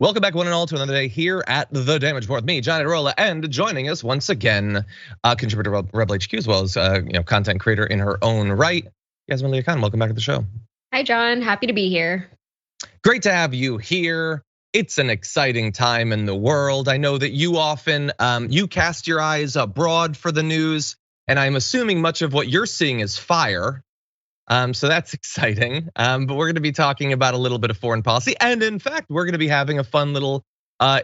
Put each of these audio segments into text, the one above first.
Welcome back, one and all, to another day here at the Damage Board. Me, John Adirola, and joining us once again, contributor to Rebel HQ, as well as content creator in her own right, Yasmin. Welcome back to the show. Hi, John. Happy to be here. Great to have you here. It's an exciting time in the world. I know that you often you cast your eyes abroad for the news, and I'm assuming much of what you're seeing is fire. So that's exciting. But we're going to be talking about a little bit of foreign policy, and in fact, we're going to be having a fun little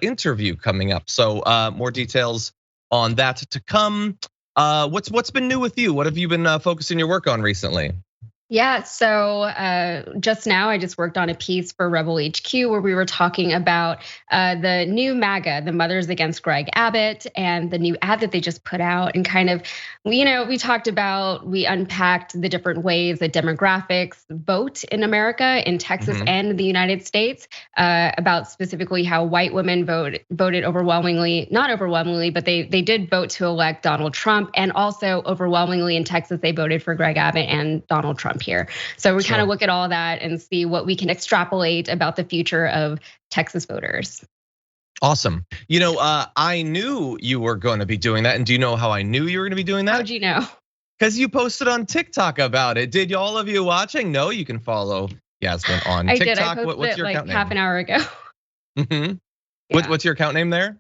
interview coming up. So more details on that to come. What's been new with you? What have you been focusing your work on recently? Yeah, so just now I just worked on a piece for Rebel HQ where we were talking about the new MAGA, the Mothers Against Greg Abbott, and the new ad that they just put out, and kind of, we unpacked the different ways that demographics vote in America, in Texas and the United States, about specifically how white women voted overwhelmingly, not overwhelmingly, but they did vote to elect Donald Trump, and also overwhelmingly in Texas they voted for Greg Abbott and Donald Trump here. So we kind of look at all that and see what we can extrapolate about the future of Texas voters. Awesome. I knew you were going to be doing that. And do you know how I knew you were going to be doing that? How'd you know? Because you posted on TikTok about it. Did all of you watching? No, you can follow Yasmin on TikTok. I did. I posted What's your it account name? Half an hour ago. Yeah. What's your account name there?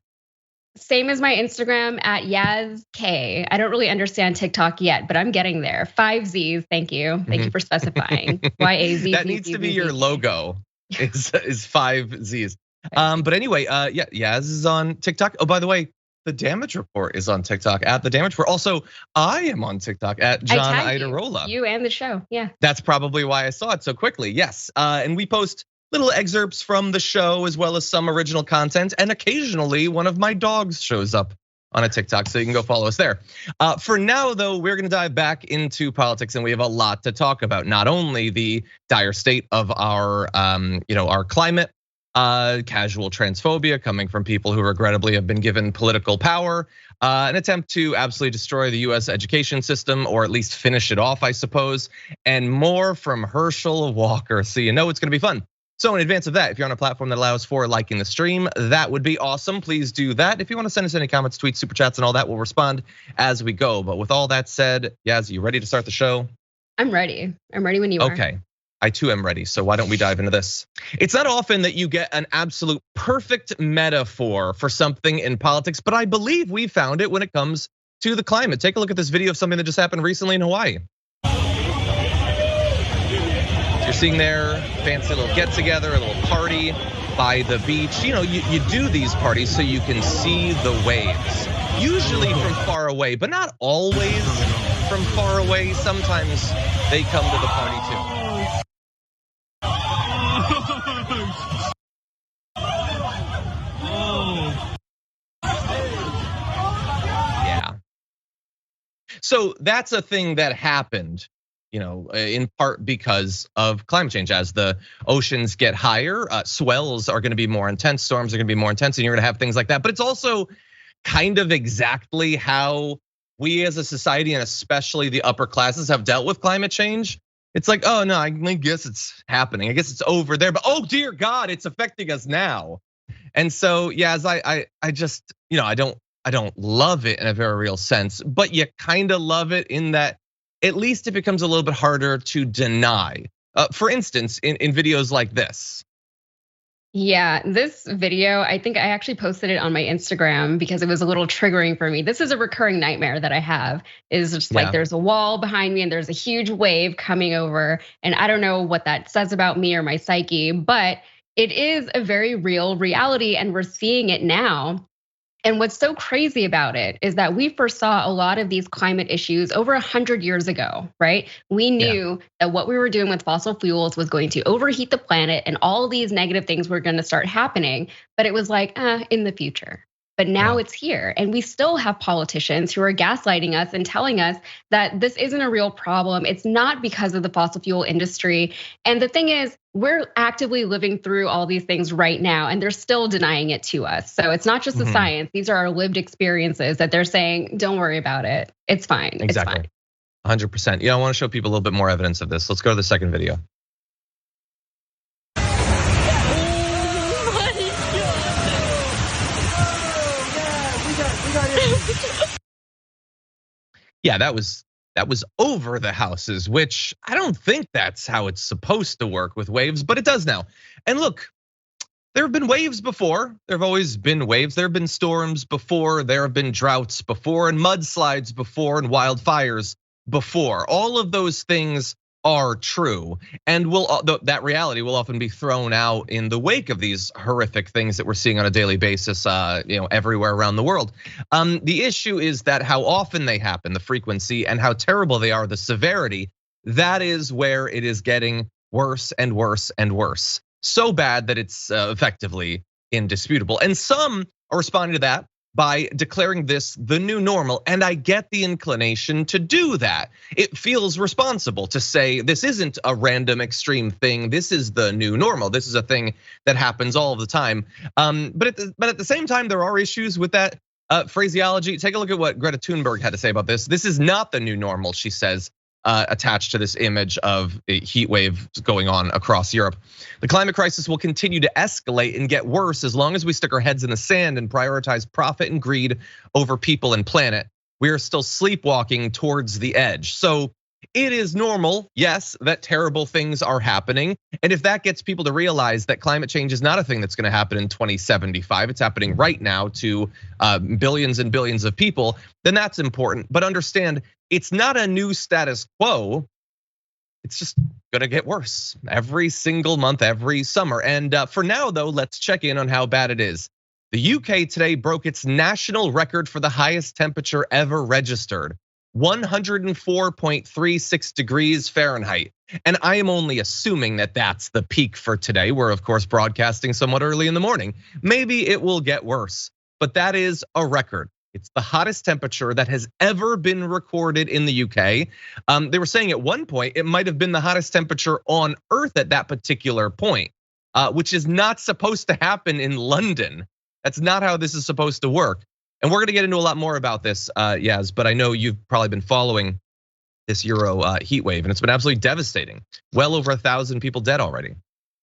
Same as my Instagram at YazK. I don't really understand TikTok yet, but I'm getting there. 5 Z's, thank you. Thank you for specifying. YAZ. That needs to be your logo, is 5 Z's. But anyway, yeah, Yaz is on TikTok. Oh, by the way, the Damage Report is on TikTok at the Damage Report. Also, I am on TikTok at John Adirola. You and the show, yeah. That's probably why I saw it so quickly, yes. And we post little excerpts from the show as well as some original content, and occasionally one of my dogs shows up on a TikTok, so you can go follow us there. For now, though, we're gonna dive back into politics, and we have a lot to talk about. Not only the dire state of our climate, casual transphobia coming from people who regrettably have been given political power, an attempt to absolutely destroy the US education system, or at least finish it off, I suppose, and more from Herschel Walker. So you know it's gonna be fun. So in advance of that, if you're on a platform that allows for liking the stream, that would be awesome. Please do that. If you want to send us any comments, tweets, super chats, and all that, we'll respond as we go. But with all that said, Yaz, you ready to start the show? I'm ready. I'm ready when you are. Okay, I too am ready. So why don't we dive into this? It's not often that you get an absolute perfect metaphor for something in politics, but I believe we found it when it comes to the climate. Take a look at this video of something that just happened recently in Hawaii. You're seeing there, fancy little get together, a little party by the beach. You do these parties so you can see the waves, usually from far away, but not always from far away. Sometimes they come to the party too. Yeah. So that's a thing that happened, in part because of climate change. As the oceans get higher, swells are gonna be more intense, storms are gonna be more intense, and you're gonna have things like that. But it's also kind of exactly how we as a society, and especially the upper classes, have dealt with climate change. It's like, oh no, I guess it's happening. I guess it's over there, but oh dear God, it's affecting us now. And so, yeah, as I just, I don't love it in a very real sense, but you kind of love it in that at least it becomes a little bit harder to deny. For instance, in videos like this. Yeah, this video, I think I actually posted it on my Instagram because it was a little triggering for me. This is a recurring nightmare that I have, is just like there's a wall behind me and there's a huge wave coming over. And I don't know what that says about me or my psyche, but it is a very real reality and we're seeing it now. And what's so crazy about it is that we first saw a lot of these climate issues over 100 years ago, right? We knew that what we were doing with fossil fuels was going to overheat the planet and all these negative things were gonna start happening, but it was like, in the future. But now it's here, and we still have politicians who are gaslighting us and telling us that this isn't a real problem. It's not because of the fossil fuel industry. And the thing is, we're actively living through all these things right now, and they're still denying it to us. So it's not just the science, these are our lived experiences that they're saying, don't worry about it. It's fine, exactly. It's fine. 100%. I wanna show people a little bit more evidence of this. Let's go to the second video. Oh my God. Yeah, that was over the houses, which I don't think that's how it's supposed to work with waves, but it does now. And look, there have been waves before. There have always been waves. There have been storms before. There have been droughts before, and mudslides before, and wildfires before. All of those things are true, and that reality will often be thrown out in the wake of these horrific things that we're seeing on a daily basis, everywhere around the world. The issue is that how often they happen, the frequency, and how terrible they are, the severity. That is where it is getting worse and worse and worse. So bad that it's effectively indisputable. And some are responding to that by declaring this the new normal. And I get the inclination to do that. It feels responsible to say this isn't a random extreme thing. This is the new normal. This is a thing that happens all the time. But at the same time, there are issues with that phraseology. Take a look at what Greta Thunberg had to say about this. This is not the new normal, she says, attached to this image of a heat wave going on across Europe. The climate crisis will continue to escalate and get worse as long as we stick our heads in the sand and prioritize profit and greed over people and planet. We are still sleepwalking towards the edge. So it is normal, yes, that terrible things are happening. And if that gets people to realize that climate change is not a thing that's gonna happen in 2075, it's happening right now to billions and billions of people, then that's important. But understand, it's not a new status quo. It's just gonna get worse every single month, every summer. And for now though, let's check in on how bad it is. The UK today broke its national record for the highest temperature ever registered. 104.36 degrees Fahrenheit. And I am only assuming that that's the peak for today. We're of course broadcasting somewhat early in the morning. Maybe it will get worse, but that is a record. It's the hottest temperature that has ever been recorded in the UK. They were saying at one point it might have been the hottest temperature on Earth at that particular point, which is not supposed to happen in London. That's not how this is supposed to work. And we're gonna get into a lot more about this, Yas, but I know you've probably been following this Euro heat wave, and it's been absolutely devastating. Well over 1,000 people dead already.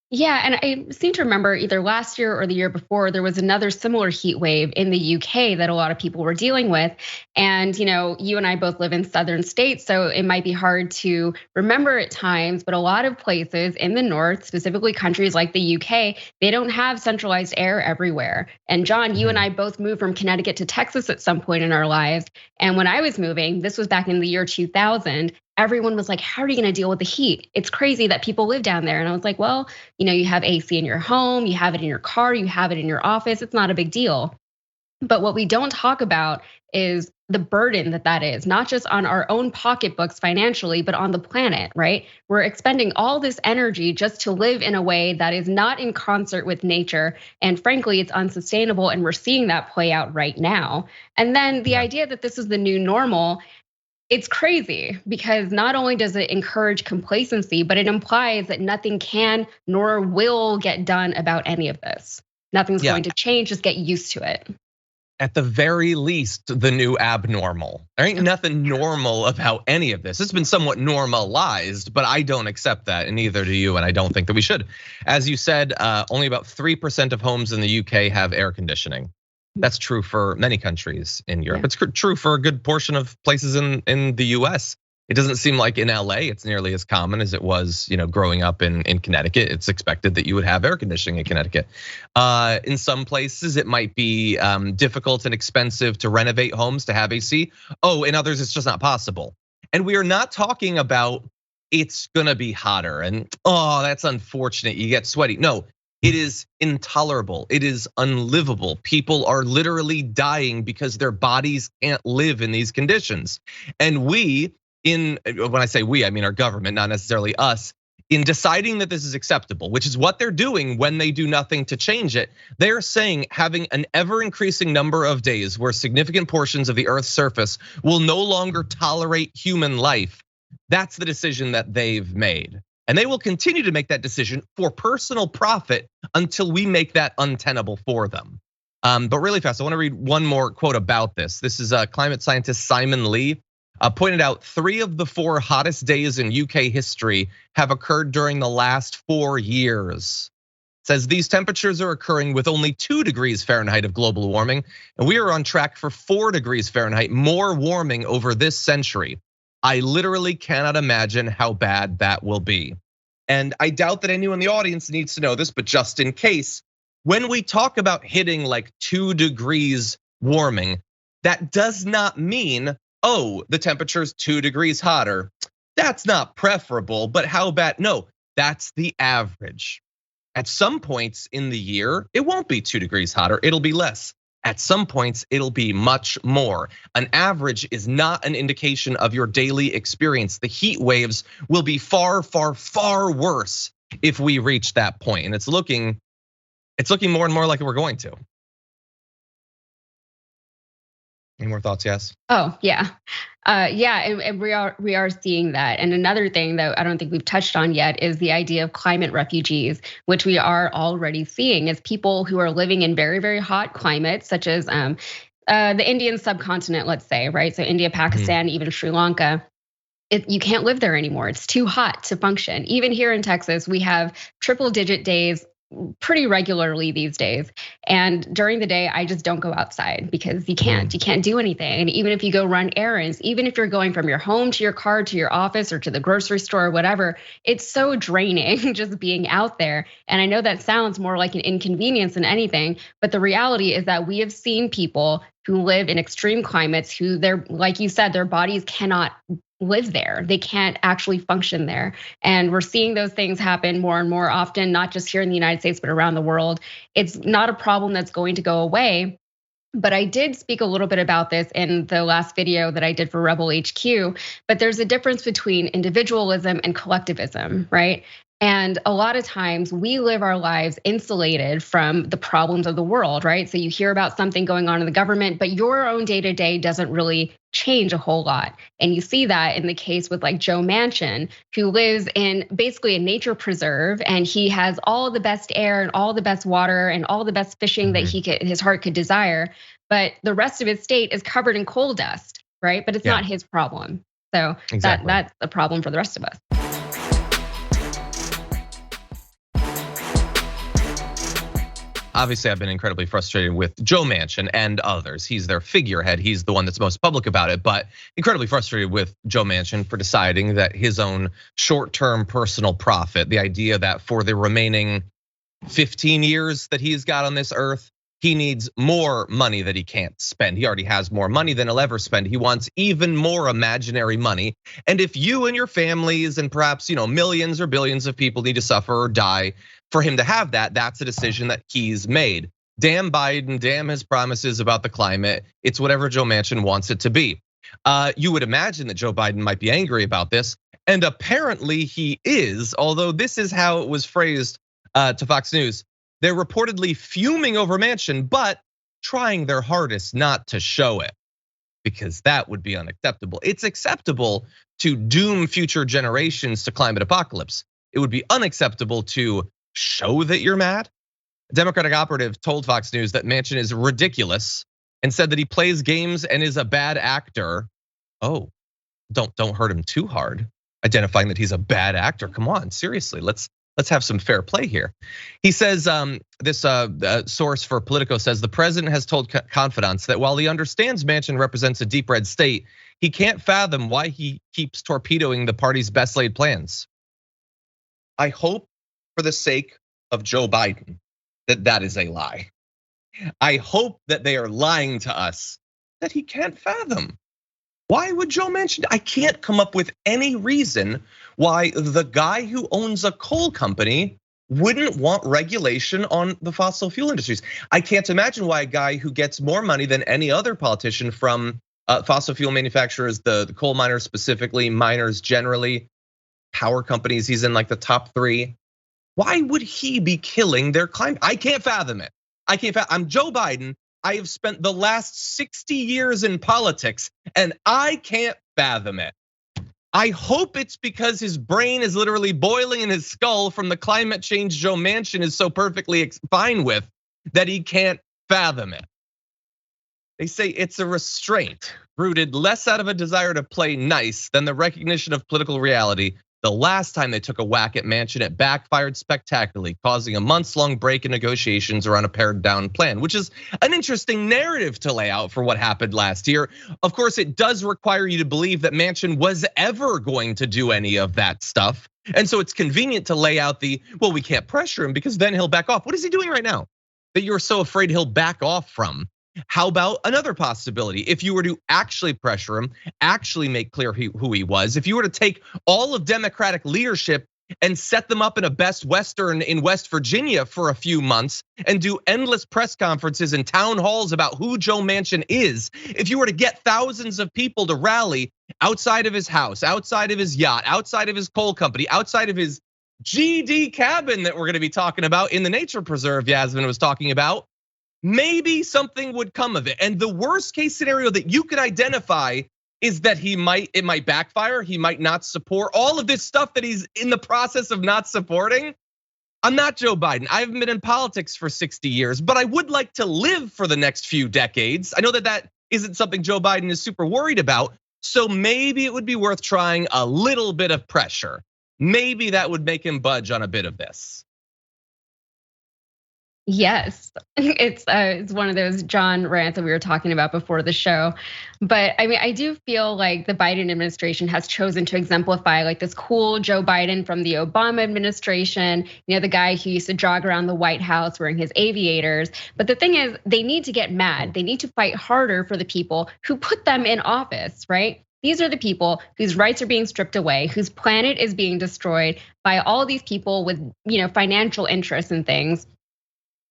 Yeah, and I seem to remember either last year or the year before, there was another similar heat wave in the UK that a lot of people were dealing with. And you and I both live in southern states, so it might be hard to remember at times, but a lot of places in the north, specifically countries like the UK, they don't have centralized air everywhere. And John, you and I both moved from Connecticut to Texas at some point in our lives. And when I was moving, this was back in the year 2000, everyone was like, how are you gonna deal with the heat? It's crazy that people live down there. And I was like, well, you have AC in your home, you have it in your car, you have it in your office, it's not a big deal. But what we don't talk about is the burden that is, not just on our own pocketbooks financially, but on the planet, right? We're expending all this energy just to live in a way that is not in concert with nature. And frankly, it's unsustainable. And we're seeing that play out right now. And then the idea that this is the new normal, it's crazy because not only does it encourage complacency, but it implies that nothing can nor will get done about any of this. Nothing's going to change, just get used to it. At the very least, the new abnormal. There ain't nothing normal about any of this. It's been somewhat normalized, but I don't accept that, and neither do you, and I don't think that we should. As you said, only about 3% of homes in the UK have air conditioning. That's true for many countries in Europe. It's true for a good portion of places in the US. It doesn't seem like in LA it's nearly as common as it was, growing up in Connecticut. It's expected that you would have air conditioning in Connecticut. In some places it might be difficult and expensive to renovate homes to have AC. Oh, in others it's just not possible. And we are not talking about it's gonna be hotter and that's unfortunate, you get sweaty. No. It is intolerable. It is unlivable. People are literally dying because their bodies can't live in these conditions. And when I say we, I mean our government, not necessarily us, in deciding that this is acceptable, which is what they're doing when they do nothing to change it. They're saying having an ever increasing number of days where significant portions of the Earth's surface will no longer tolerate human life. That's the decision that they've made. And they will continue to make that decision for personal profit until we make that untenable for them. But really fast, I want to read one more quote about this. This is climate scientist Simon Lee pointed out 3 of the 4 hottest days in UK history have occurred during the last 4 years. says these temperatures are occurring with only 2 degrees Fahrenheit of global warming, and we are on track for 4 degrees Fahrenheit more warming over this century. I literally cannot imagine how bad that will be. And I doubt that anyone in the audience needs to know this, but just in case, when we talk about hitting like 2 degrees warming, that does not mean, oh, the temperature's 2 degrees hotter. That's not preferable, but how bad? No, that's the average. At some points in the year, it won't be 2 degrees hotter, it'll be less. At some points, it'll be much more. An average is not an indication of your daily experience. The heat waves will be far, far, far worse if we reach that point. And it's looking more and more like we're going to. Any more thoughts, Yes? Oh, yeah. And we are seeing that. And another thing that I don't think we've touched on yet is the idea of climate refugees, which we are already seeing as people who are living in very, very hot climates, such as the Indian subcontinent, let's say, right? So India, Pakistan, even Sri Lanka. You can't live there anymore. It's too hot to function. Even here in Texas, we have triple-digit days pretty regularly these days. And during the day, I just don't go outside because you can't do anything. And even if you go run errands, even if you're going from your home to your car to your office or to the grocery store or whatever, it's so draining just being out there. And I know that sounds more like an inconvenience than anything, but the reality is that we have seen people who live in extreme climates who like you said, their bodies cannot live there. They can't actually function there. And we're seeing those things happen more and more often, not just here in the United States, but around the world. It's not a problem that's going to go away. But I did speak a little bit about this in the last video that I did for Rebel HQ, but there's a difference between individualism and collectivism, right? And a lot of times we live our lives insulated from the problems of the world, right? So you hear about something going on in the government, but your own day-to-day doesn't really change a whole lot. And you see that in the case with like Joe Manchin, who lives in basically a nature preserve, and he has all the best air and all the best water and all the best fishing that his heart could desire. But the rest of his state is covered in coal dust, right? But it's not his problem. So that's the problem for the rest of us. Obviously, I've been incredibly frustrated with Joe Manchin and others. He's their figurehead. He's the one that's most public about it, but incredibly frustrated with Joe Manchin for deciding that his own short-term personal profit, the idea that for the remaining 15 years that he's got on this earth, he needs more money that he can't spend. He already has more money than he'll ever spend. He wants even more imaginary money. And if you and your families and perhaps millions or billions of people need to suffer or die for him to have that, that's a decision that he's made. Damn Biden, damn his promises about the climate. It's whatever Joe Manchin wants it to be. You would imagine that Joe Biden might be angry about this, and apparently he is, although this is how it was phrased to Fox News. They're reportedly fuming over Manchin, but trying their hardest not to show it, because that would be unacceptable. It's acceptable to doom future generations to climate apocalypse. It would be unacceptable to show that you're mad. A Democratic operative told Fox News that Manchin is ridiculous and said that he plays games and is a bad actor. Oh, don't hurt him too hard, identifying that he's a bad actor. Come on, seriously, let's have some fair play here. He says this source for Politico says the president has told confidants that while he understands Manchin represents a deep red state, he can't fathom why he keeps torpedoing the party's best laid plans. I hope for the sake of Joe Biden that is a lie. I hope that they are lying to us that he can't fathom. Why would Joe Manchin? I can't come up with any reason why the guy who owns a coal company wouldn't want regulation on the fossil fuel industries. I can't imagine why a guy who gets more money than any other politician from fossil fuel manufacturers, the coal miners specifically, miners generally, power companies, he's in like the top 3. Why would he be killing their climate? I can't fathom it. I'm Joe Biden. I have spent the last 60 years in politics and I can't fathom it. I hope it's because his brain is literally boiling in his skull from the climate change Joe Manchin is so perfectly fine with that he can't fathom it. They say it's a restraint rooted less out of a desire to play nice than the recognition of political reality The last time they took a whack at Manchin, it backfired spectacularly, causing a months-long break in negotiations around a pared-down plan, which is an interesting narrative to lay out for what happened last year. Of course, it does require you to believe that Manchin was ever going to do any of that stuff. And so it's convenient to lay out well, we can't pressure him because then he'll back off. What is he doing right now that you're so afraid he'll back off from? How about another possibility? If you were to actually pressure him, actually make clear who he was, if you were to take all of Democratic leadership and set them up in a Best Western in West Virginia for a few months and do endless press conferences and town halls about who Joe Manchin is, if you were to get thousands of people to rally outside of his house, outside of his yacht, outside of his coal company, outside of his GD cabin that we're gonna be talking about in the nature preserve Yasmin was talking about, maybe something would come of it. And the worst case scenario that you could identify is that it might backfire. He might not support all of this stuff that he's in the process of not supporting. I'm not Joe Biden. I haven't been in politics for 60 years, but I would like to live for the next few decades. I know that isn't something Joe Biden is super worried about. So maybe it would be worth trying a little bit of pressure. Maybe that would make him budge on a bit of this. Yes, it's one of those John rants that we were talking about before the show. But I mean, I do feel like the Biden administration has chosen to exemplify like this cool Joe Biden from the Obama administration, the guy who used to jog around the White House wearing his aviators. But the thing is, they need to get mad. They need to fight harder for the people who put them in office, right? These are the people whose rights are being stripped away, whose planet is being destroyed by all these people with, financial interests and things.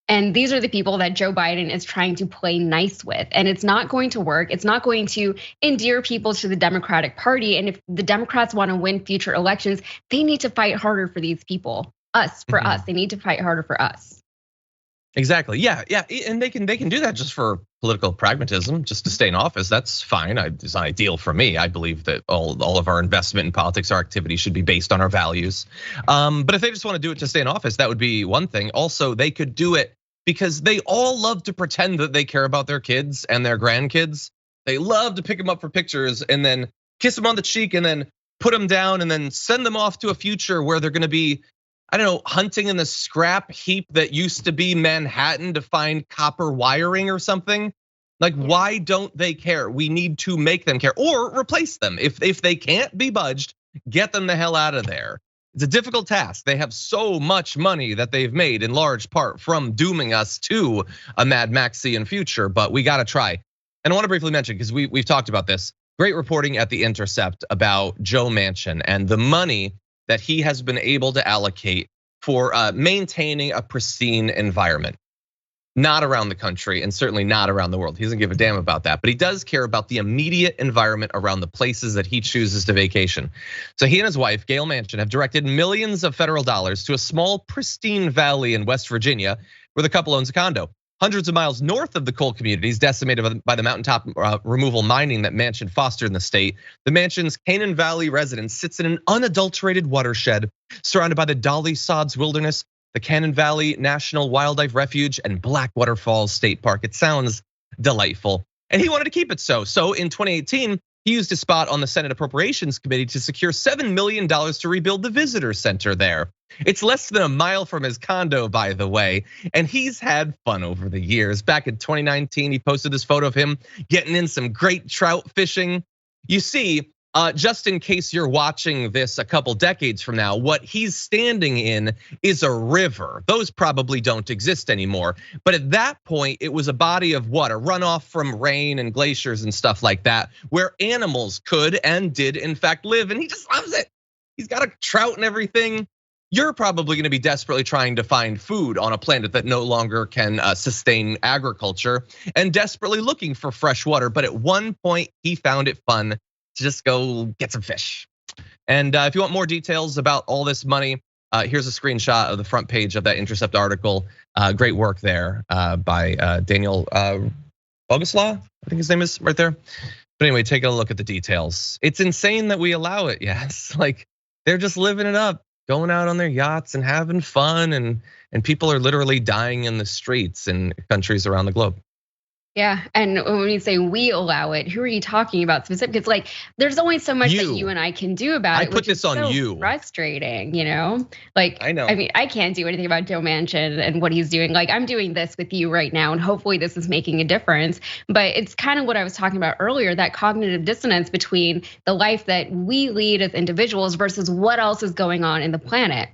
And these are the people that Joe Biden is trying to play nice with. And it's not going to work. It's not going to endear people to the Democratic Party. And if the Democrats want to win future elections, they need to fight harder for these people. Us. They need to fight harder for us. Exactly. Yeah. And they can do that just for political pragmatism, just to stay in office. That's fine. It's not ideal for me. I believe that all of our investment in politics, our activity should be based on our values. But if they just want to do it to stay in office, that would be one thing. Also, they could do it because they all love to pretend that they care about their kids and their grandkids. They love to pick them up for pictures and then kiss them on the cheek and then put them down and then send them off to a future where they're gonna be, I don't know, hunting in the scrap heap that used to be Manhattan to find copper wiring or something. Like, why don't they care? We need to make them care or replace them. If they can't be budged, get them the hell out of there. It's a difficult task. They have so much money that they've made in large part from dooming us to a Mad Maxian future, but we gotta try. And I wanna briefly mention, because we've talked about this, great reporting at The Intercept about Joe Manchin and the money that he has been able to allocate for maintaining a pristine environment. Not around the country and certainly not around the world. He doesn't give a damn about that, but he does care about the immediate environment around the places that he chooses to vacation. So he and his wife, Gail Manchin, have directed millions of federal dollars to a small, pristine valley in West Virginia where the couple owns a condo. Hundreds of miles north of the coal communities decimated by the mountaintop removal mining that Manchin fostered in the state, the Manchin's Canaan Valley residence sits in an unadulterated watershed surrounded by the Dolly Sods Wilderness, the Cannon Valley National Wildlife Refuge, and Blackwater Falls State Park. It sounds delightful. And he wanted to keep it so. So in 2018, he used his spot on the Senate Appropriations Committee to secure $7 million to rebuild the visitor center there. It's less than a mile from his condo, by the way, and he's had fun over the years. Back in 2019, he posted this photo of him getting in some great trout fishing. You see, just in case you're watching this a couple decades from now, what he's standing in is a river. Those probably don't exist anymore. But at that point, it was a body of water, runoff from rain and glaciers and stuff like that, where animals could and did in fact live, and he just loves it. He's got a trout and everything. You're probably gonna be desperately trying to find food on a planet that no longer can sustain agriculture and desperately looking for fresh water. But at one point, he found it fun to just go get some fish. And if you want more details about all this money, here's a screenshot of the front page of that Intercept article. Great work there by Daniel Boguslaw, I think his name is right there. But anyway, take a look at the details. It's insane that we allow it, yes. Like, they're just living it up, going out on their yachts and having fun, and people are literally dying in the streets in countries around the globe. Yeah, and when we say we allow it, who are you talking about specifically? It's like there's only so much that you and I can do about it, which is so frustrating, you know? Like, I know. I mean, I can't do anything about Joe Manchin and what he's doing. Like, I'm doing this with you right now, and hopefully this is making a difference. But it's kind of what I was talking about earlier, that cognitive dissonance between the life that we lead as individuals versus what else is going on in the planet.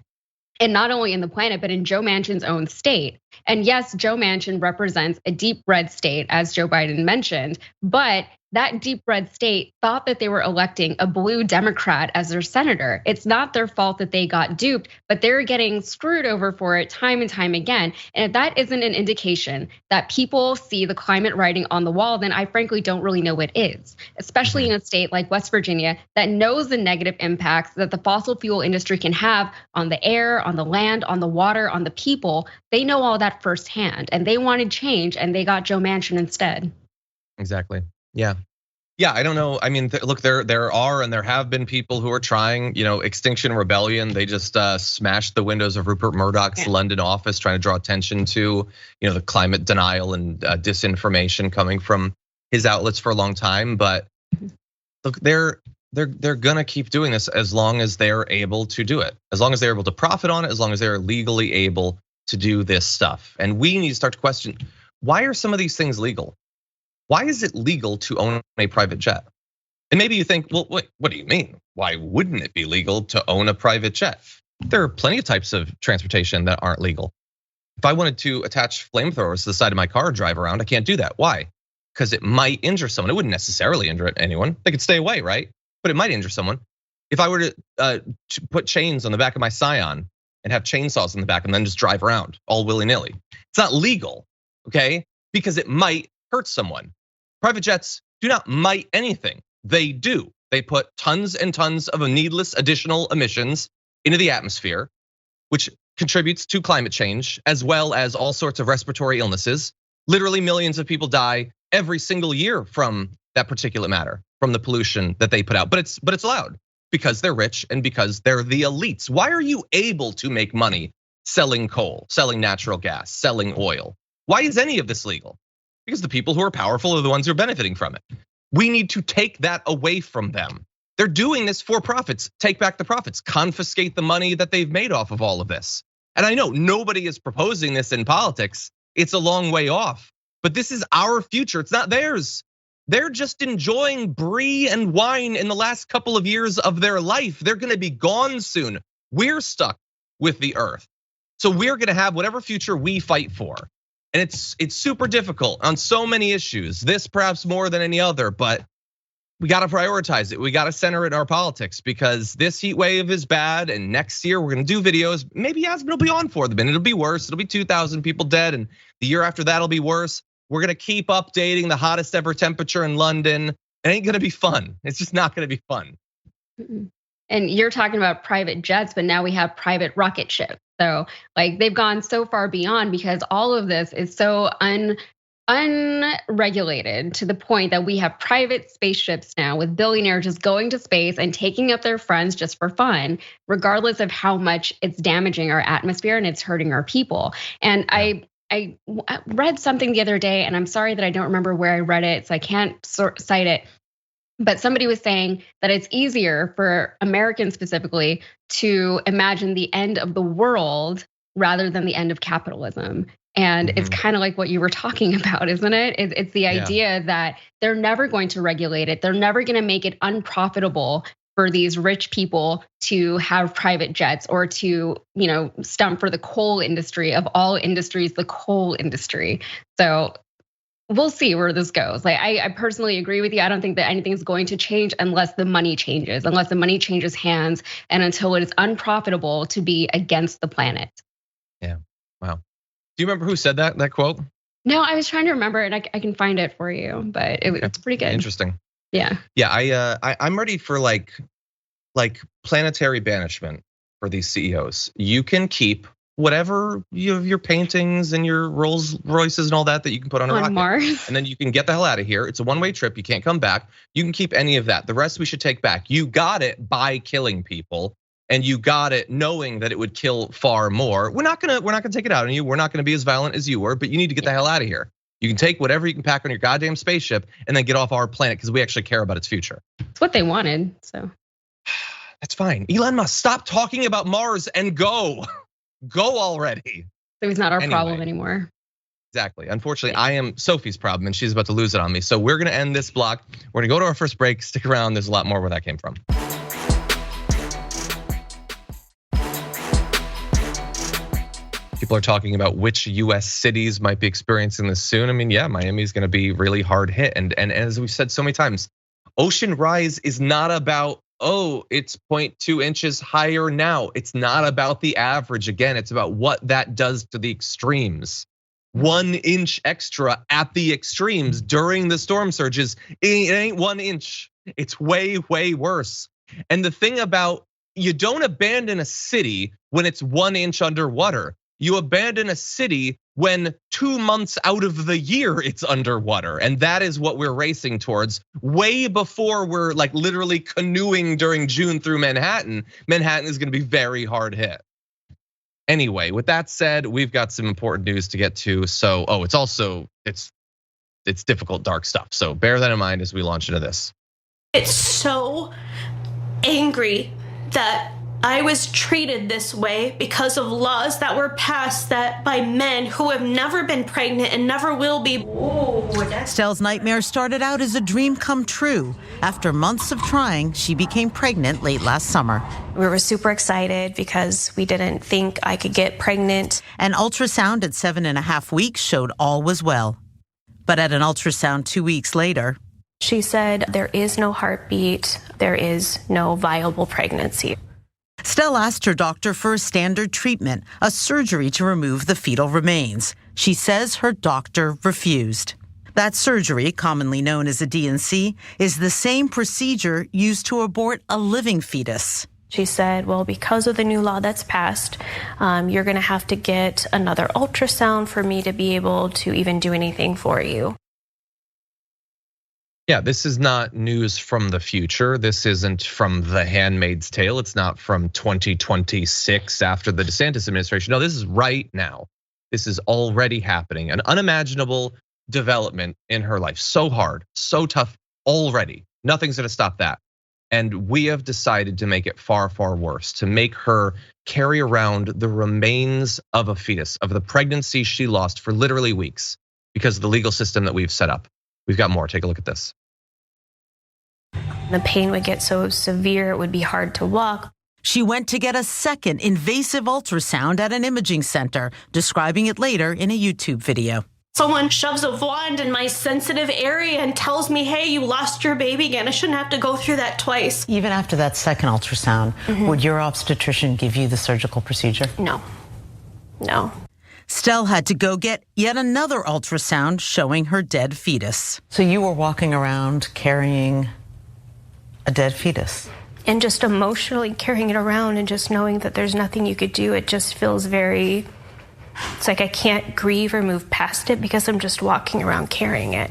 And not only in the planet, but in Joe Manchin's own state. And yes, Joe Manchin represents a deep red state, as Joe Biden mentioned, but that deep red state thought that they were electing a blue Democrat as their senator. It's not their fault that they got duped, but they're getting screwed over for it time and time again. And if that isn't an indication that people see the climate writing on the wall, then I frankly don't really know what is, especially in a state like West Virginia that knows the negative impacts that the fossil fuel industry can have on the air, on the land, on the water, on the people. They know all that firsthand, and they wanted change, and they got Joe Manchin instead. Exactly. Yeah. I don't know. I mean, look, there are and there have been people who are trying, Extinction Rebellion. They just smashed the windows of Rupert Murdoch's London office, trying to draw attention to, the climate denial and disinformation coming from his outlets for a long time. But look, they're gonna keep doing this as long as they're able to do it, as long as they're able to profit on it, as long as they're legally able to do this stuff. And we need to start to question, why are some of these things legal? Why is it legal to own a private jet? And maybe you think, well, what do you mean? Why wouldn't it be legal to own a private jet? There are plenty of types of transportation that aren't legal. If I wanted to attach flamethrowers to the side of my car and drive around, I can't do that. Why? Because it might injure someone. It wouldn't necessarily injure anyone. They could stay away, right? But it might injure someone. If I were to put chains on the back of my Scion and have chainsaws in the back and then just drive around all willy-nilly, it's not legal, okay? Because it might hurt someone. Private jets do not might anything. They do. They put tons and tons of needless additional emissions into the atmosphere, which contributes to climate change, as well as all sorts of respiratory illnesses. Literally millions of people die every single year from that particulate matter, from the pollution that they put out. But it's allowed because they're rich and because they're the elites. Why are you able to make money selling coal, selling natural gas, selling oil? Why is any of this legal? Because the people who are powerful are the ones who are benefiting from it. We need to take that away from them. They're doing this for profits. Take back the profits, confiscate the money that they've made off of all of this. And I know nobody is proposing this in politics. It's a long way off, but this is our future. It's not theirs. They're just enjoying brie and wine in the last couple of years of their life. They're gonna be gone soon. We're stuck with the earth. So we're gonna have whatever future we fight for. And it's super difficult on so many issues. This perhaps more than any other, but we gotta prioritize it. We gotta center it in our politics because this heat wave is bad. And next year we're gonna do videos. Maybe Yasmin will be on for them and it'll be worse. It'll be 2,000 people dead, and the year after that'll be worse. We're gonna keep updating the hottest ever temperature in London. It ain't gonna be fun. It's just not gonna be fun. And you're talking about private jets, but now we have private rocket ships. So like they've gone so far beyond because all of this is so unregulated to the point that we have private spaceships now with billionaires just going to space and taking up their friends just for fun, regardless of how much it's damaging our atmosphere and it's hurting our people. And I read something the other day, and I'm sorry that I don't remember where I read it, so I can't cite it. But somebody was saying that it's easier for Americans specifically to imagine the end of the world rather than the end of capitalism. And it's kind of like what you were talking about, isn't it? It's the idea that they're never going to regulate it. They're never going to make it unprofitable for these rich people to have private jets or to, stump for the coal industry of all industries, the coal industry. So we'll see where this goes. Like I personally agree with you. I don't think that anything's going to change unless the money changes, hands, and until it is unprofitable to be against the planet. Yeah. Wow. Do you remember who said that quote? No, I was trying to remember it. I can find it for you, but it's pretty good. Interesting. Yeah. Yeah. I'm ready for like planetary banishment for these CEOs. You can keep whatever you have, your paintings and your Rolls Royces and all that you can put on a rocket. Mars. And then you can get the hell out of here. It's a one-way trip. You can't come back. You can keep any of that. The rest we should take back. You got it by killing people, and you got it knowing that it would kill far more. We're not gonna take it out on you. We're not gonna be as violent as you were, but you need to get the hell out of here. You can take whatever you can pack on your goddamn spaceship and then get off our planet because we actually care about its future. It's what they wanted, so. That's fine. Elon Musk, stop talking about Mars and go. Go already. So he's not our problem anymore. Exactly. Unfortunately, I am Sophie's problem and she's about to lose it on me. So we're gonna end this block. We're gonna go to our first break. Stick around. There's a lot more where that came from. People are talking about which US cities might be experiencing this soon. I mean, yeah, Miami's gonna be really hard hit. And as we've said so many times, ocean rise is not about, oh, it's 0.2 inches higher now. It's not about the average. Again, it's about what that does to the extremes. 1 inch extra at the extremes during the storm surges, it ain't 1 inch. It's way, way worse. And the thing about, you don't abandon a city when it's 1 inch underwater. You abandon a city when 2 months out of the year it's underwater. And that is what we're racing towards way before we're like literally canoeing during June through Manhattan. Manhattan is gonna be very hard hit. Anyway, with that said, we've got some important news to get to. So, it's also, it's difficult, dark stuff. So bear that in mind as we launch into this. It's so angry that I was treated this way because of laws that were passed that by men who have never been pregnant and never will be. Stell's nightmare started out as a dream come true. After months of trying, she became pregnant late last summer. We were super excited because we didn't think I could get pregnant. An ultrasound at 7.5 weeks showed all was well. But at an ultrasound 2 weeks later, she said, there is no heartbeat, there is no viable pregnancy. Stell asked her doctor for a standard treatment, a surgery to remove the fetal remains. She says her doctor refused. That surgery, commonly known as a D&C, is the same procedure used to abort a living fetus. She said, well, because of the new law that's passed, you're gonna have to get another ultrasound for me to be able to even do anything for you. Yeah, this is not news from the future. This isn't from The Handmaid's Tale. It's not from 2026 after the DeSantis administration. No, this is right now. This is already happening. An unimaginable development in her life. So hard, so tough already. Nothing's gonna stop that. And we have decided to make it far, far worse, to make her carry around the remains of a fetus, of the pregnancy she lost for literally weeks because of the legal system that we've set up. We've got more, take a look at this. The pain would get so severe, it would be hard to walk. She went to get a second invasive ultrasound at an imaging center, describing it later in a YouTube video. Someone shoves a wand in my sensitive area and tells me, hey, you lost your baby again. I shouldn't have to go through that twice. Even after that second ultrasound, would your obstetrician give you the surgical procedure? No. Stell had to go get yet another ultrasound showing her dead fetus. So you were walking around carrying a dead fetus? And just emotionally carrying it around and just knowing that there's nothing you could do. It just feels very, it's like I can't grieve or move past it because I'm just walking around carrying it.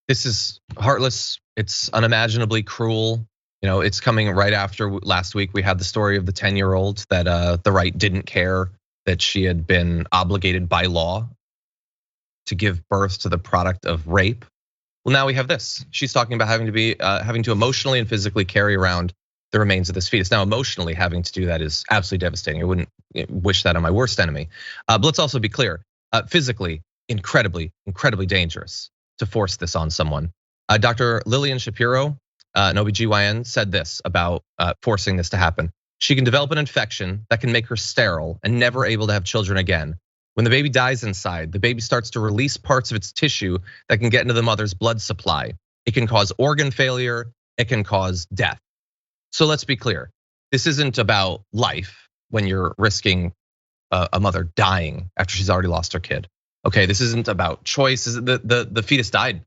This is heartless. It's unimaginably cruel. You know, it's coming right after last week. We had the story of the 10-year-old that the right didn't care that she had been obligated by law to give birth to the product of rape. Well, now we have this. She's talking about having to emotionally and physically carry around the remains of this fetus. Now, emotionally having to do that is absolutely devastating. I wouldn't wish that on my worst enemy. But let's also be clear, physically, incredibly, incredibly dangerous to force this on someone. Dr. Lillian Shapiro, an OBGYN, said this about forcing this to happen. She can develop an infection that can make her sterile and never able to have children again. When the baby dies inside, the baby starts to release parts of its tissue that can get into the mother's blood supply. It can cause organ failure, it can cause death. So let's be clear, this isn't about life when you're risking a mother dying after she's already lost her kid. Okay, this isn't about choice, the fetus died.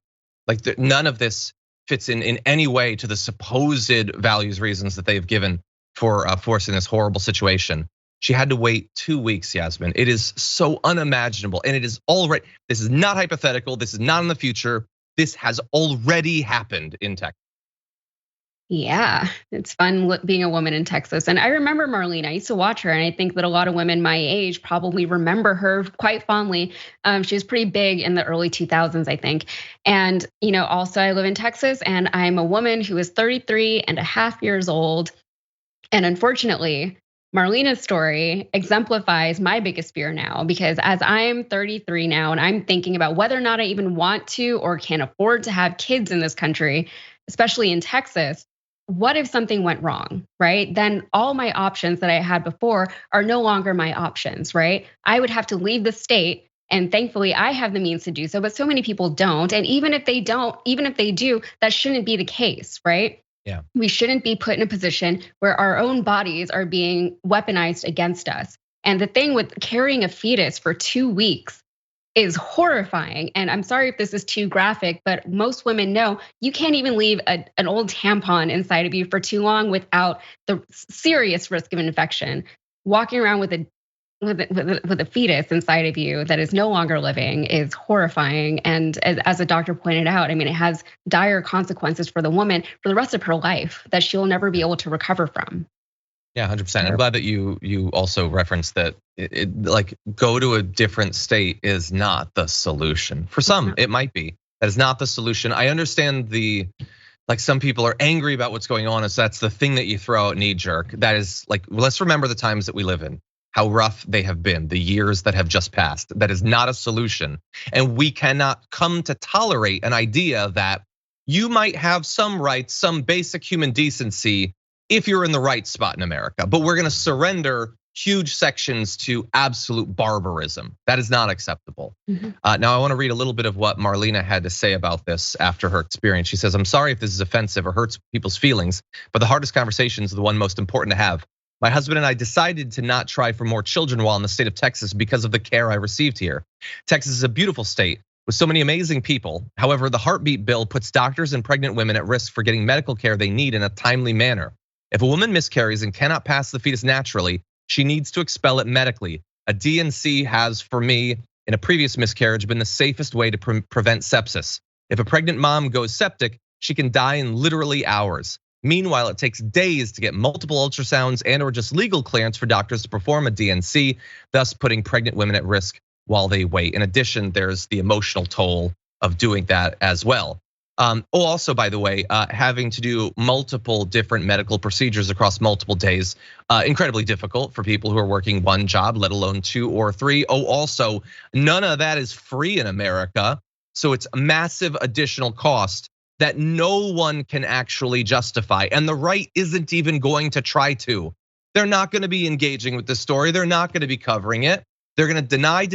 Like none of this fits in any way to the supposed values, reasons that they've given for forcing this horrible situation. She had to wait 2 weeks, Yasmin. It is so unimaginable, and it is already, this is not hypothetical, this is not in the future. This has already happened in Texas. Yeah, it's fun being a woman in Texas. And I remember Marlene. I used to watch her, and I think that a lot of women my age probably remember her quite fondly. She was pretty big in the early 2000s, I think. And, also I live in Texas, and I'm a woman who is 33 and a half years old. And unfortunately, Marlena's story exemplifies my biggest fear now, because as I'm 33 now and I'm thinking about whether or not I even want to or can afford to have kids in this country, especially in Texas, what if something went wrong, right? Then all my options that I had before are no longer my options, right? I would have to leave the state. And thankfully, I have the means to do so, but so many people don't. And even if they don't, even if they do, that shouldn't be the case, right? Yeah. We shouldn't be put in a position where our own bodies are being weaponized against us. And the thing with carrying a fetus for 2 weeks is horrifying. And I'm sorry if this is too graphic, but most women know you can't even leave an old tampon inside of you for too long without the serious risk of infection. Walking around with a fetus inside of you that is no longer living is horrifying. And as a doctor pointed out, I mean, it has dire consequences for the woman for the rest of her life that she'll never be able to recover from. Yeah, 100%. I'm glad that you also referenced that like go to a different state is not the solution. For some, it might be. That is not the solution. I understand like some people are angry about what's going on, and so that's the thing that you throw out knee jerk. That is like, let's remember the times that we live in, how rough they have been, the years that have just passed. That is not a solution. And we cannot come to tolerate an idea that you might have some rights, some basic human decency if you're in the right spot in America, but we're gonna surrender huge sections to absolute barbarism. That is not acceptable. Now I wanna read a little bit of what Marlena had to say about this after her experience. She says, I'm sorry if this is offensive or hurts people's feelings, but the hardest conversations are the one most important to have. My husband and I decided to not try for more children while in the state of Texas because of the care I received here. Texas is a beautiful state with so many amazing people. However, the heartbeat bill puts doctors and pregnant women at risk for getting medical care they need in a timely manner. If a woman miscarries and cannot pass the fetus naturally, she needs to expel it medically. A D&C has, for me, in a previous miscarriage, been the safest way to prevent sepsis. If a pregnant mom goes septic, she can die in literally hours. Meanwhile, it takes days to get multiple ultrasounds and or just legal clearance for doctors to perform a D&C, thus putting pregnant women at risk while they wait. In addition, there's the emotional toll of doing that as well. Also, by the way, having to do multiple different medical procedures across multiple days, incredibly difficult for people who are working one job, let alone 2 or 3. Also, none of that is free in America. So it's a massive additional cost that no one can actually justify. And the right isn't even going to try to. They're not gonna be engaging with this story. They're not gonna be covering it. They're gonna deny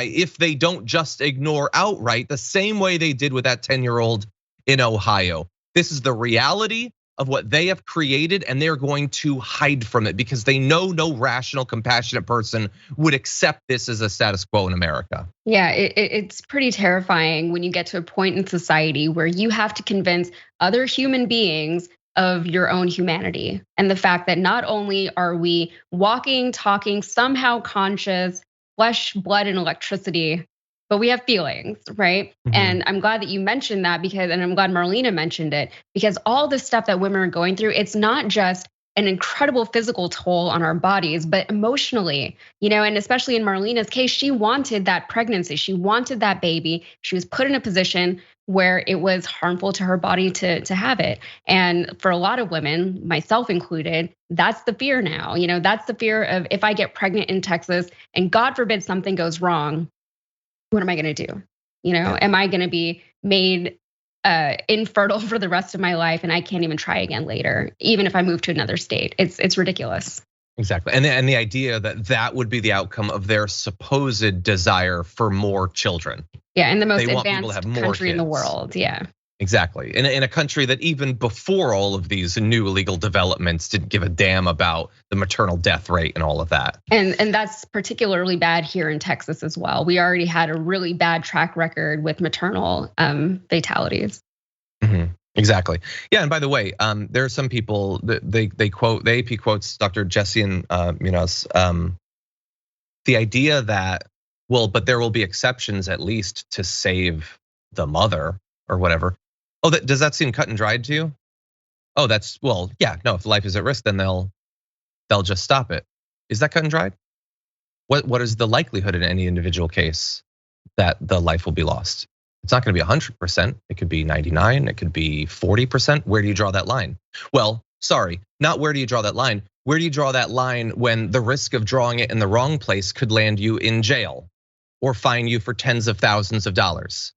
if they don't just ignore outright the same way they did with that 10-year-old in Ohio. This is the reality of what they have created, and they're going to hide from it because they know no rational, compassionate person would accept this as a status quo in America. Yeah, it's pretty terrifying when you get to a point in society where you have to convince other human beings of your own humanity. And the fact that not only are we walking, talking, somehow conscious, flesh, blood, and electricity, but we have feelings, right? And I'm glad that you mentioned that and I'm glad Marlena mentioned it, because all the stuff that women are going through, it's not just an incredible physical toll on our bodies, but emotionally, and especially in Marlena's case, she wanted that pregnancy, she wanted that baby. She was put in a position where it was harmful to her body to have it. And for a lot of women, myself included, that's the fear now. That's the fear of, if I get pregnant in Texas and God forbid something goes wrong, what am I gonna do? Am I gonna be made infertile for the rest of my life and I can't even try again later, even if I move to another state? It's ridiculous. Exactly, and the idea that would be the outcome of their supposed desire for more children. Yeah, in the most advanced country in the world, yeah. Exactly, in a country that even before all of these new legal developments didn't give a damn about the maternal death rate and all of that. And that's particularly bad here in Texas as well. We already had a really bad track record with maternal fatalities. Exactly, yeah. And by the way, there are some people that they quote, the AP quotes Dr. Yasmin, the idea that, well, but there will be exceptions at least to save the mother or whatever. Oh, does that seem cut and dried to you? oh, well, yeah, no, if life is at risk, then they'll just stop it. Is that cut and dried? What is the likelihood in any individual case that the life will be lost? It's not gonna be 100%, it could be 99, it could be 40%. Where do you draw that line? Well, sorry, not where do you draw that line? Where do you draw that line when the risk of drawing it in the wrong place could land you in jail or fine you for tens of thousands of dollars?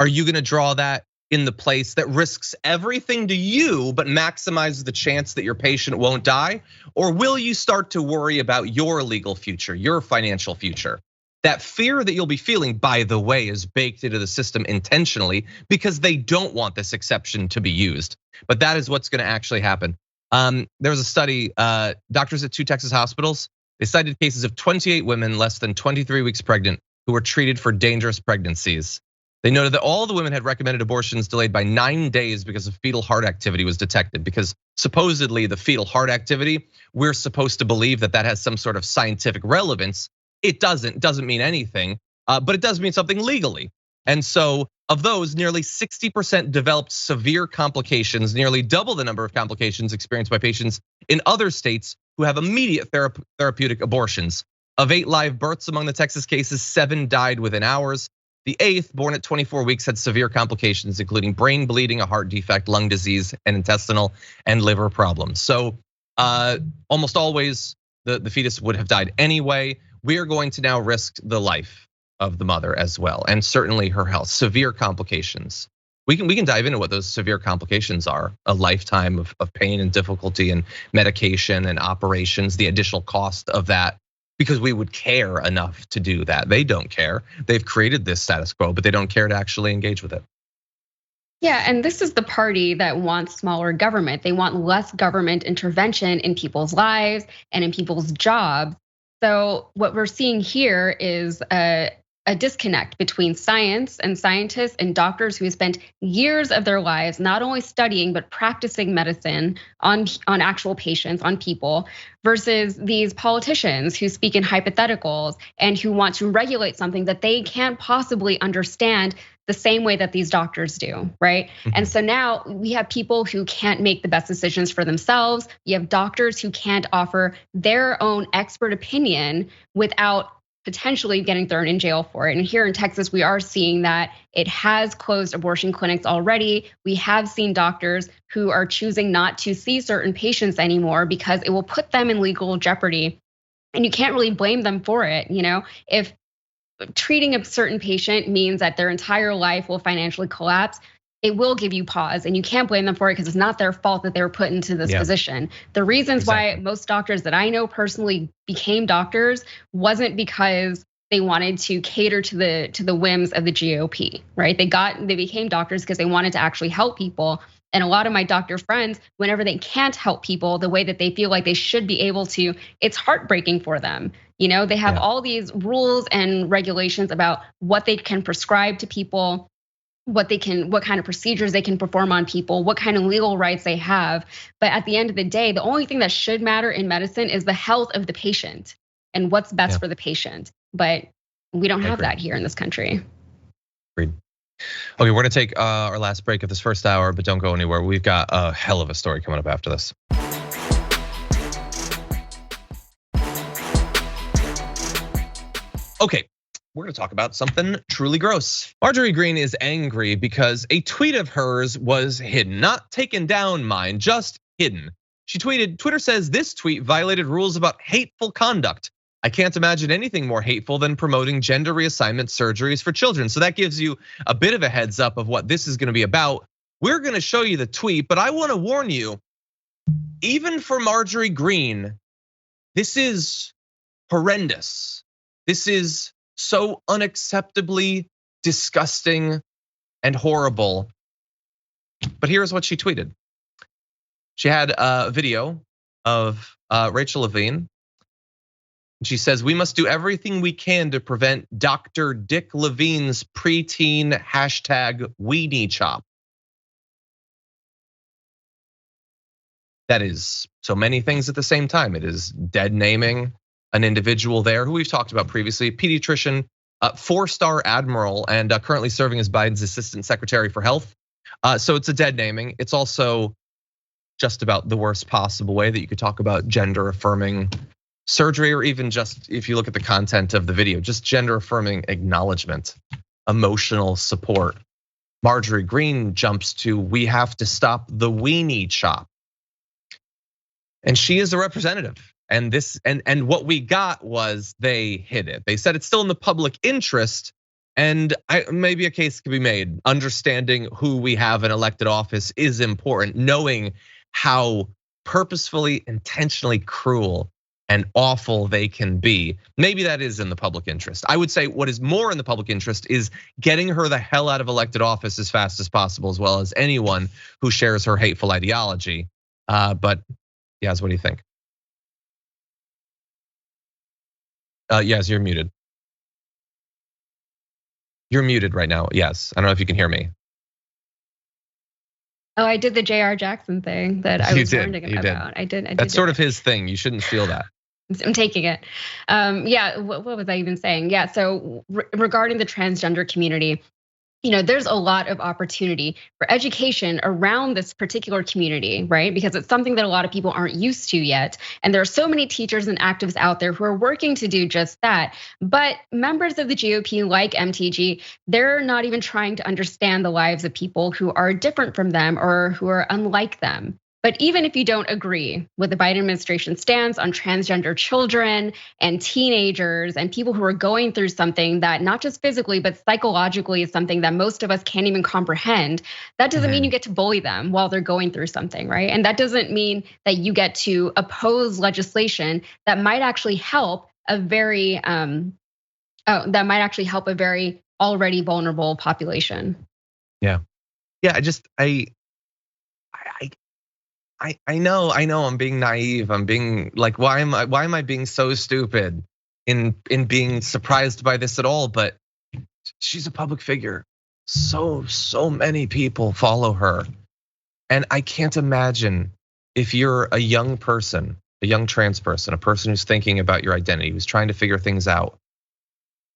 Are you gonna draw that in the place that risks everything to you but maximizes the chance that your patient won't die? Or will you start to worry about your legal future, your financial future? That fear that you'll be feeling, by the way, is baked into the system intentionally because they don't want this exception to be used. But that is what's gonna actually happen. There was a study, doctors at 2 Texas hospitals, they cited cases of 28 women less than 23 weeks pregnant who were treated for dangerous pregnancies. They noted that all the women had recommended abortions delayed by 9 days because of fetal heart activity was detected. Because supposedly the fetal heart activity, we're supposed to believe that has some sort of scientific relevance. It doesn't mean anything, but it does mean something legally. And so of those, nearly 60% developed severe complications, nearly double the number of complications experienced by patients in other states who have immediate therapeutic abortions. Of 8 live births among the Texas cases, 7 died within hours. The 8th, born at 24 weeks, had severe complications, including brain bleeding, a heart defect, lung disease, and intestinal and liver problems. So almost always the fetus would have died anyway. We are going to now risk the life of the mother as well, and certainly her health, severe complications. We can dive into what those severe complications are: a lifetime of pain and difficulty and medication and operations, the additional cost of that, because we would care enough to do that. They don't care. They've created this status quo, but they don't care to actually engage with it. Yeah, and this is the party that wants smaller government. They want less government intervention in people's lives and in people's jobs. So what we're seeing here is a disconnect between science and scientists and doctors who have spent years of their lives not only studying but practicing medicine on actual patients, on people, versus these politicians who speak in hypotheticals and who want to regulate something that they can't possibly understand the same way that these doctors do, right? And so now we have people who can't make the best decisions for themselves. You have doctors who can't offer their own expert opinion without potentially getting thrown in jail for it. And here in Texas, we are seeing that it has closed abortion clinics already. We have seen doctors who are choosing not to see certain patients anymore because it will put them in legal jeopardy. And you can't really blame them for it. If treating a certain patient means that their entire life will financially collapse, it will give you pause, and you can't blame them for it because it's not their fault that they were put into this position. The reasons why most doctors that I know personally became doctors wasn't because they wanted to cater to the whims of the GOP, right? They became doctors because they wanted to actually help people. And a lot of my doctor friends, whenever they can't help people the way that they feel like they should be able to, it's heartbreaking for them. They have all these rules and regulations about what they can prescribe to people, what kind of procedures they can perform on people, what kind of legal rights they have. But at the end of the day, the only thing that should matter in medicine is the health of the patient and what's best for the patient. But we don't have that here in this country. Agreed. Okay, we're gonna take our last break of this first hour, but don't go anywhere. We've got a hell of a story coming up after this. Okay, we're gonna talk about something truly gross. Marjorie Greene is angry because a tweet of hers was hidden, not taken down, mind, just hidden. She tweeted, Twitter says this tweet violated rules about hateful conduct. I can't imagine anything more hateful than promoting gender reassignment surgeries for children. So that gives you a bit of a heads up of what this is gonna be about. We're gonna show you the tweet, but I wanna warn you, even for Marjorie Greene, this is horrendous. This is so unacceptably disgusting and horrible. But here's what she tweeted. She had a video of Rachel Levine. She says, we must do everything we can to prevent Dr. Dick Levine's preteen hashtag weenie chop. That is so many things at the same time. It is dead naming an individual there who we've talked about previously, pediatrician, 4-star admiral, and currently serving as Biden's assistant secretary for health. So it's a dead naming. It's also just about the worst possible way that you could talk about gender affirming surgery, or even just if you look at the content of the video, just gender affirming acknowledgement, emotional support. Marjorie Greene jumps to, we have to stop the weenie chop. And she is a representative. And this and what we got was they hid it. They said it's still in the public interest. And maybe a case could be made. Understanding who we have in elected office is important. Knowing how purposefully, intentionally cruel and awful they can be. Maybe that is in the public interest. I would say what is more in the public interest is getting her the hell out of elected office as fast as possible, as well as anyone who shares her hateful ideology. But Yas, what do you think? Yas, you're muted. You're muted right now. Yes, I don't know if you can hear me. Oh, I did the J.R. Jackson thing that I was warning him about. I did. That's sort of his thing. You shouldn't steal that. I'm taking it. Yeah, what was I even saying? Yeah, so regarding the transgender community, there's a lot of opportunity for education around this particular community, right? Because it's something that a lot of people aren't used to yet. And there are so many teachers and activists out there who are working to do just that. But members of the GOP, like MTG, they're not even trying to understand the lives of people who are different from them or who are unlike them. But even if you don't agree with the Biden administration stance on transgender children and teenagers and people who are going through something that not just physically, but psychologically is something that most of us can't even comprehend, that doesn't mean you get to bully them while they're going through something, right? And that doesn't mean that you get to oppose legislation that might actually help a very, already vulnerable population. Yeah, I know I'm being naive. I'm being like, why am I being so stupid in being surprised by this at all? But she's a public figure. So many people follow her. And I can't imagine if you're a young person, a young trans person, a person who's thinking about your identity, who's trying to figure things out.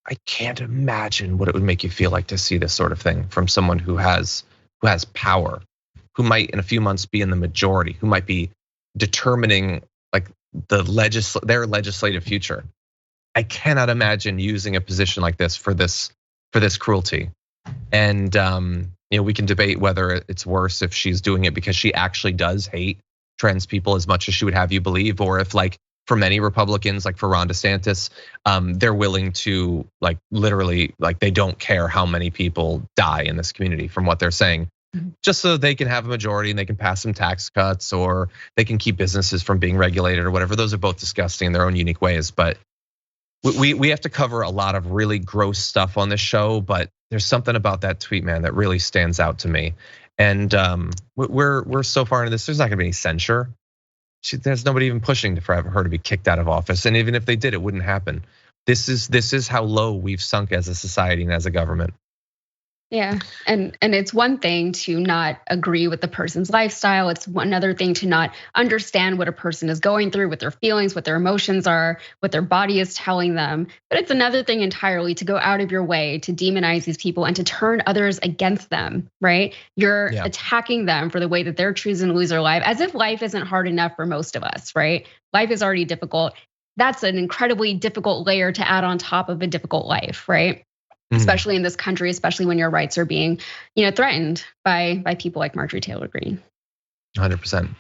I can't imagine what it would make you feel like to see this sort of thing from someone who has power, who might in a few months be in the majority, who might be determining like their legislative future. I cannot imagine using a position like this for this cruelty. And we can debate whether it's worse if she's doing it because she actually does hate trans people as much as she would have you believe, or if like for many Republicans, like for Ron DeSantis, they're willing to like literally like they don't care how many people die in this community from what they're saying. Just so they can have a majority and they can pass some tax cuts or they can keep businesses from being regulated or whatever. Those are both disgusting in their own unique ways. But we have to cover a lot of really gross stuff on this show. But there's something about that tweet, man, that really stands out to me. And we're so far into this, there's not gonna be any censure. There's nobody even pushing for her to be kicked out of office. And even if they did, it wouldn't happen. This is how low we've sunk as a society and as a government. Yeah, and it's one thing to not agree with the person's lifestyle. It's another thing to not understand what a person is going through, what their feelings, what their emotions are, what their body is telling them. But it's another thing entirely to go out of your way to demonize these people and to turn others against them, right? You're attacking them for the way that they're choosing to lose their life, as if life isn't hard enough for most of us, right? Life is already difficult. That's an incredibly difficult layer to add on top of a difficult life, right? Especially in this country, especially when your rights are being, threatened by people like Marjorie Taylor Greene. 100%.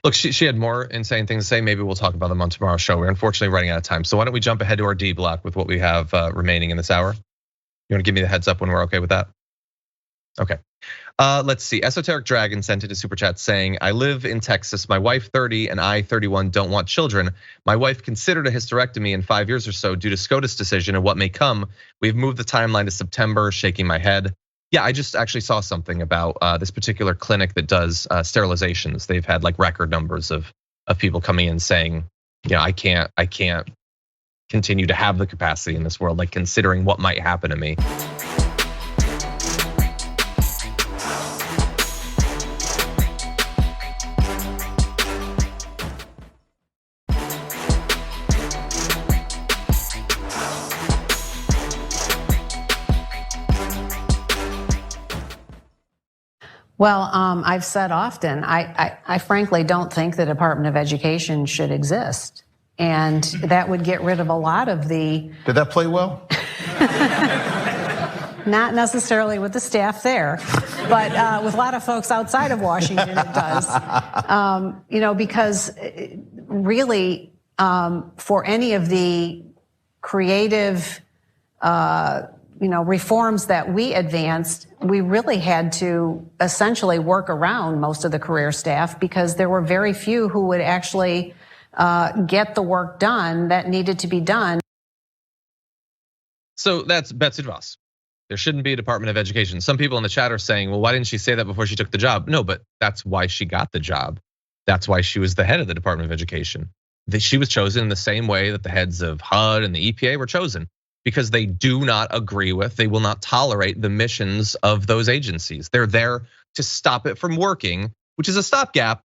Look, she had more insane things to say. Maybe we'll talk about them on tomorrow's show. We're unfortunately running out of time. So why don't we jump ahead to our D block with what we have remaining in this hour? You want to give me the heads up when we're okay with that? Okay. Let's see. Esoteric Dragon sent in a super chat saying, I live in Texas. My wife 30 and I 31 don't want children. My wife considered a hysterectomy in 5 years or so due to SCOTUS decision and what may come. We've moved the timeline to September, shaking my head. Yeah, I just actually saw something about this particular clinic that does sterilizations. They've had like record numbers of people coming in saying, I can't continue to have the capacity in this world, like considering what might happen to me. Well, I've said often, I frankly don't think the Department of Education should exist. And that would get rid of a lot of the... Did that play well? Not necessarily with the staff there, but with a lot of folks outside of Washington, it does. Because really, for any of the creative, reforms that we advanced, we really had to essentially work around most of the career staff because there were very few who would actually get the work done that needed to be done. So that's Betsy DeVos. There shouldn't be a Department of Education. Some people in the chat are saying, well, why didn't she say that before she took the job? No, but that's why she got the job. That's why she was the head of the Department of Education. She was chosen in the same way that the heads of HUD and the EPA were chosen, because they do not agree with, they will not tolerate the missions of those agencies. They're there to stop it from working, which is a stopgap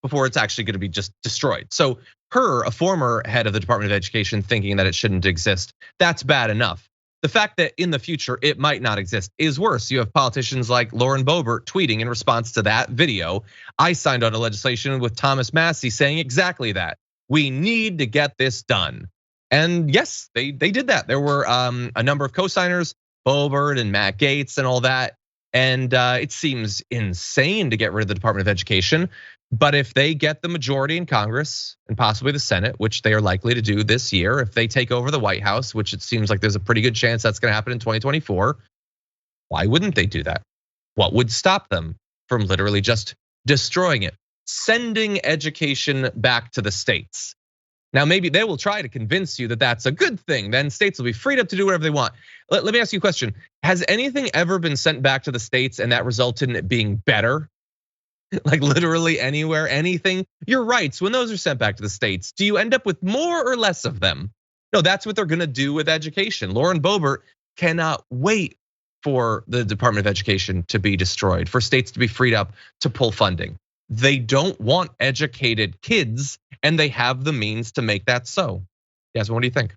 before it's actually going to be just destroyed. So her, a former head of the Department of Education, thinking that it shouldn't exist, that's bad enough. The fact that in the future it might not exist is worse. You have politicians like Lauren Boebert tweeting in response to that video, I signed on to legislation with Thomas Massie saying exactly that. We need to get this done. And yes, they did that. There were a number of co-signers, Boebert and Matt Gaetz and all that. And it seems insane to get rid of the Department of Education. But if they get the majority in Congress and possibly the Senate, which they are likely to do this year, if they take over the White House, which it seems like there's a pretty good chance that's gonna happen in 2024, why wouldn't they do that? What would stop them from literally just destroying it, sending education back to the states? Now, maybe they will try to convince you that that's a good thing. Then states will be freed up to do whatever they want. Let me ask you a question. Has anything ever been sent back to the states and that resulted in it being better? Like literally anywhere, anything? Your rights, when those are sent back to the states, do you end up with more or less of them? No, that's what they're gonna do with education. Lauren Boebert cannot wait for the Department of Education to be destroyed, for states to be freed up to pull funding. They don't want educated kids, and they have the means to make that so. Yasmin, what do you think?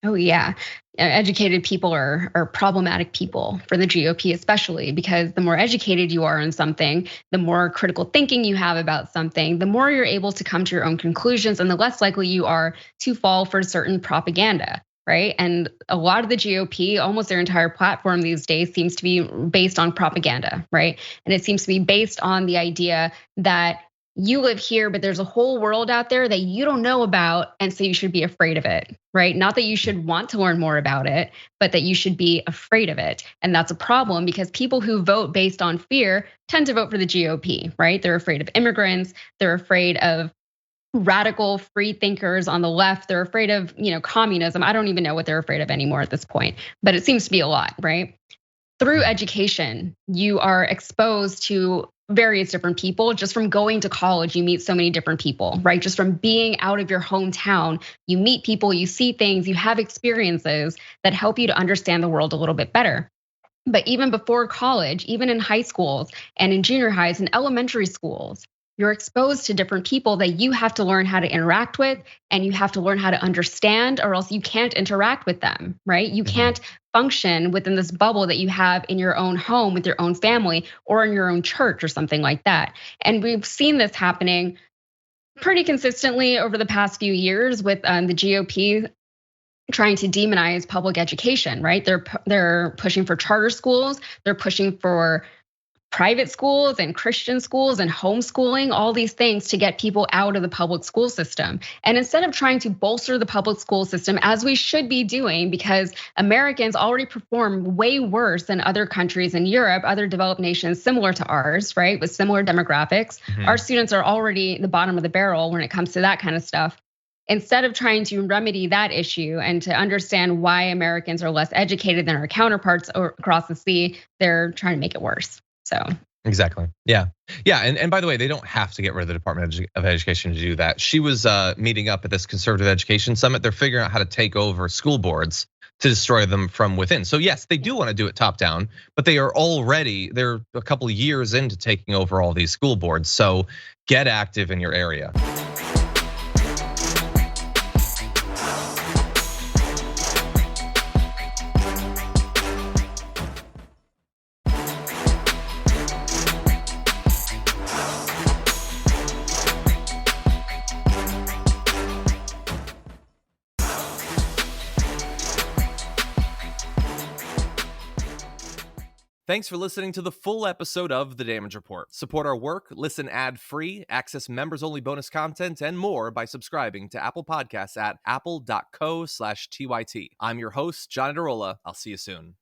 Oh yeah, educated people are problematic people for the GOP, especially because the more educated you are on something, the more critical thinking you have about something, the more you're able to come to your own conclusions, and the less likely you are to fall for certain propaganda. Right. And a lot of the GOP, almost their entire platform these days seems to be based on propaganda, right? And it seems to be based on the idea that you live here, but there's a whole world out there that you don't know about. And so you should be afraid of it, right? Not that you should want to learn more about it, but that you should be afraid of it. And that's a problem because people who vote based on fear tend to vote for the GOP, right? They're afraid of immigrants. They're afraid of radical free thinkers on the left. They're afraid of, communism. I don't even know what they're afraid of anymore at this point, but it seems to be a lot, right? Through education, you are exposed to various different people. Just from going to college, you meet so many different people, right? Just from being out of your hometown, you meet people, you see things, you have experiences that help you to understand the world a little bit better. But even before college, even in high schools and in junior highs and elementary schools, you're exposed to different people that you have to learn how to interact with, and you have to learn how to understand, or else you can't interact with them, right? You can't function within this bubble that you have in your own home with your own family or in your own church or something like that. And we've seen this happening pretty consistently over the past few years with the GOP trying to demonize public education, right? They're pushing for charter schools, they're pushing for private schools and Christian schools and homeschooling, all these things to get people out of the public school system. And instead of trying to bolster the public school system, as we should be doing, because Americans already perform way worse than other countries in Europe, other developed nations similar to ours, right? With similar demographics. Our students are already the bottom of the barrel when it comes to that kind of stuff. Instead of trying to remedy that issue and to understand why Americans are less educated than our counterparts across the sea, they're trying to make it worse. So exactly, yeah. And by the way, they don't have to get rid of the Department of Education to do that. She was meeting up at this conservative education summit. They're figuring out how to take over school boards to destroy them from within. So yes, they do want to do it top down, but they're a couple of years into taking over all these school boards. So get active in your area. Thanks for listening to the full episode of The Damage Report. Support our work, listen ad-free, access members-only bonus content, and more by subscribing to Apple Podcasts at apple.co/TYT. I'm your host, John Adarola. I'll see you soon.